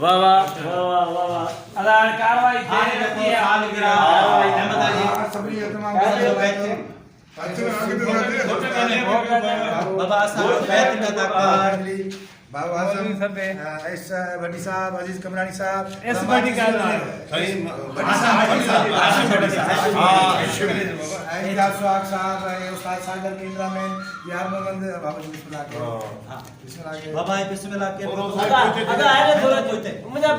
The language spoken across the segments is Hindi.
वाह वाह वाह वाह वाह वाह अदा कार्रवाई तेरी रहती है सबरी तमाम बाबा बाबा आजम एस भट्टी साहब, अजीज कमरानी साहब, एस भट्टी का सुहाग साहब, उस्ताद सागर केंद्रा में यार मोहम्मद बाबा जी बिस्मिल्लाह के बाबा बिस्मिल्लाह के अदा आए थोड़ा जोते मुझे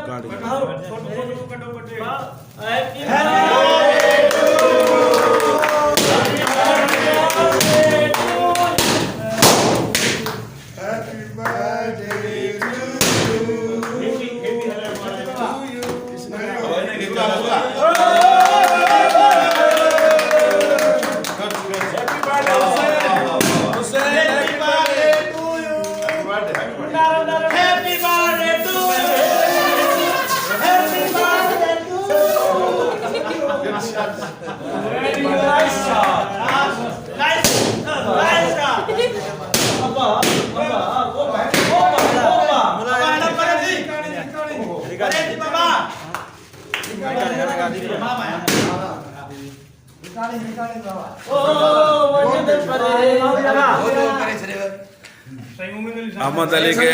अहमद अली के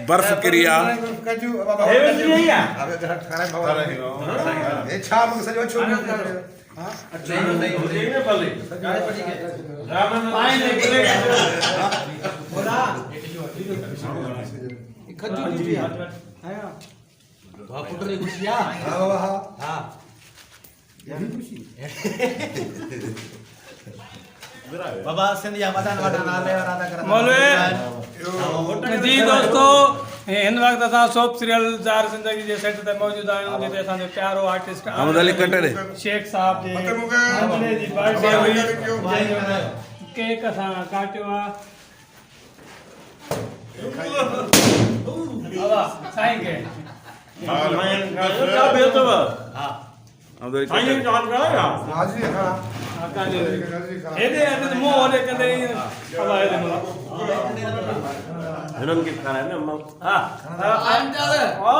बर्फ क्रिया बाबा सिंधिया मदन वटन आले और आदा कर मौलवी जी दोस्तों हिन वक्त असां सोप सीरियल ज़ार ज़िंदगी जे सेट ते मौजूद आहियूं जिते असांजो प्यारो आर्टिस्ट अहमद अली कटड़े शेख साहब जे बर्थडे जी बर्थडे हुई केक असां काटियो आहे बाबा साईं के क्या भेल अथव अहमद अली साईं कटड़े चार्ज कराया हाजिर है खड़ा आका जी हेदे हेदे मुंह होदे कंदे बाबा हेदे मला हिननि खे खाराए न हां ओ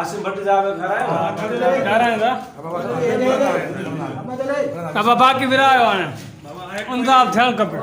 आसिम भट्ट साहब खाराए कराईंदा बाबा बाक़ी विरायो हाणे इंसाफ़ थियणु खपे